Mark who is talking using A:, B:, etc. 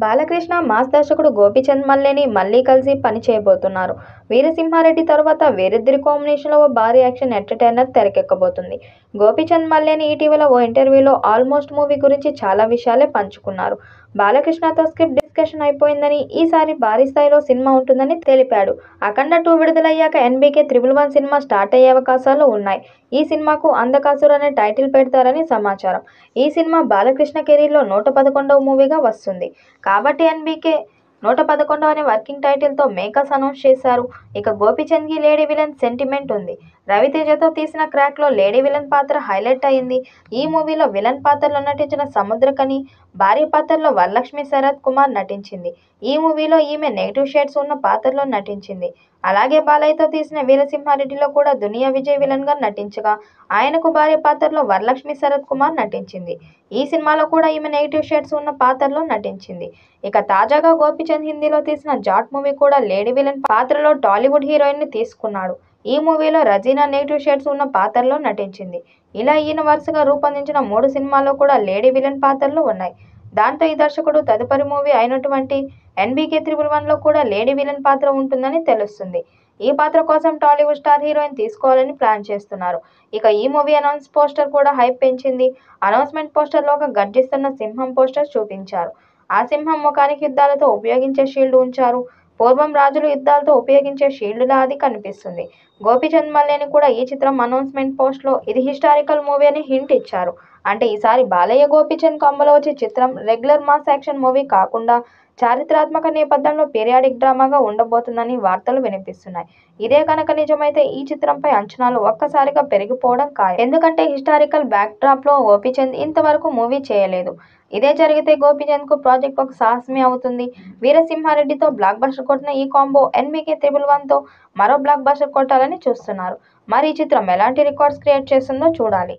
A: Balakrishna mass దర్శకుడు గోపీచంద్ మల్లేని మళ్ళీ కలిసి పని చేయబోతున్నారు. వీరసింహారెడ్డి తర్వాత వీరిద్దరి కాంబినేషన్లో ఓ భారీ యాక్షన్ ఎంటర్టైనర్ తెరకెక్కబోతుంది. గోపీచంద్ మల్లేని ఇటీవల ఓ ఇంటర్వ్యూలో ఆల్మోస్ట్ మూవీ గురించి చాలా విషయాలే పంచుకున్నారు. బాలకృష్ణతో స్క్రిప్ట్ డిస్కషన్ అయిపోయిందని, ఈసారి భారీ స్థాయిలో సినిమా ఉంటుందని తెలిపాడు. అఖండ 2 విడుదలయ్యాక ఎన్బీకే 111 సినిమా స్టార్ట్ అయ్యే అవకాశాలు ఉన్నాయి. ఈ సినిమాకు అంధకాసుర్ అనే టైటిల్ పెడతారని సమాచారం. ఈ సినిమా బాలకృష్ణ కెరీర్లో 111వ మూవీగా వస్తుంది. కాబట్టి ఎన్బీకే 111 అనే వర్కింగ్ టైటిల్తో మేకర్స్ అనౌన్స్ చేశారు. ఇక గోపీచంద్కి లేడీ విలన్ సెంటిమెంట్ ఉంది. రవితేజతో తీసిన క్రాక్లో లేడీ విలన్ పాత్ర హైలైట్ అయింది. ఈ మూవీలో విలన్ పాత్రలో నటించిన సముద్రకని, భార్య పాత్రలో వరలక్ష్మి శరత్ కుమార్ నటించింది. ఈ మూవీలో ఈమె నెగిటివ్ షేడ్స్ ఉన్న పాత్రలో నటించింది. అలాగే బాలయ్యతో తీసిన వీరసింహారెడ్డిలో కూడా దునియా విజయ్ విలన్గా నటించగా, ఆయనకు భార్య పాత్రలో వరలక్ష్మి శరత్ కుమార్ నటించింది. ఈ సినిమాలో కూడా ఈమె నెగిటివ్ షేడ్స్ ఉన్న పాత్రలో నటించింది. ఇక తాజాగా గోపీచంద్ హిందీలో తీసిన జాట్ మూవీ కూడా లేడీ విలన్ పాత్రలో టాలీవుడ్ హీరోయిన్ ని తీసుకున్నాడు. ఈ మూవీలో రజీనా నెగిటివ్ షేడ్స్ ఉన్న పాత్రలో నటించింది. ఇలా ఈయన వరుసగా రూపొందించిన 3 సినిమాల్లో కూడా లేడీ విలన్ పాత్రలు ఉన్నాయి. దాంతో ఈ దర్శకుడు తదుపరి మూవీ అయినటువంటి ఎన్బీకే 111లో కూడా లేడీ విలన్ పాత్ర ఉంటుందని తెలుస్తుంది. ఈ పాత్ర కోసం టాలీవుడ్ స్టార్ హీరోయిన్ తీసుకోవాలని ప్లాన్ చేస్తున్నారు. ఇక ఈ మూవీ అనౌన్స్ పోస్టర్ కూడా హైప్ పెంచింది. అనౌన్స్మెంట్ పోస్టర్లో ఒక గర్జిస్తున్న సింహం పోస్టర్ చూపించారు. ఆ సింహం ముఖానికి యుద్ధాలతో ఉపయోగించే షీల్డ్ ఉంచారు. పూర్వం రాజులు యుద్ధాలతో ఉపయోగించే షీల్డ్లా అది కనిపిస్తుంది. గోపీచంద్ మల్లేని కూడా ఈ చిత్రం అనౌన్స్మెంట్ పోస్ట్లో ఇది హిస్టారికల్ మూవీ అని హింట్ ఇచ్చారు. అంటే ఈసారి బాలయ్య గోపీచంద్ కాంబోలో వచ్చే చిత్రం రెగ్యులర్ మాస్ యాక్షన్ మూవీ కాకుండా చారిత్రాత్మక నేపథ్యంలో పీరియాడిక్ డ్రామాగా ఉండబోతుందని వార్తలు వినిపిస్తున్నాయి. ఇదే కనుక నిజమైతే ఈ చిత్రంపై అంచనాలు ఒక్కసారిగా పెరిగిపోవడం ఖాయం. ఎందుకంటే హిస్టారికల్ బ్యాక్ డ్రాప్లో గోపీచంద్ ఇంతవరకు మూవీ చేయలేదు. ఇదే జరిగితే గోపీచంద్కు ప్రాజెక్ట్ ఒక సాహసమే అవుతుంది. వీరసింహారెడ్డితో బ్లాక్ బస్టర్ కొట్టిన ఈ కాంబో ఎన్బీకే 111తో మరో బ్లాక్ బస్టర్ కొట్టాలని చూస్తున్నారు. మరి ఈ చిత్రం ఎలాంటి రికార్డ్స్ క్రియేట్ చేస్తుందో చూడాలి.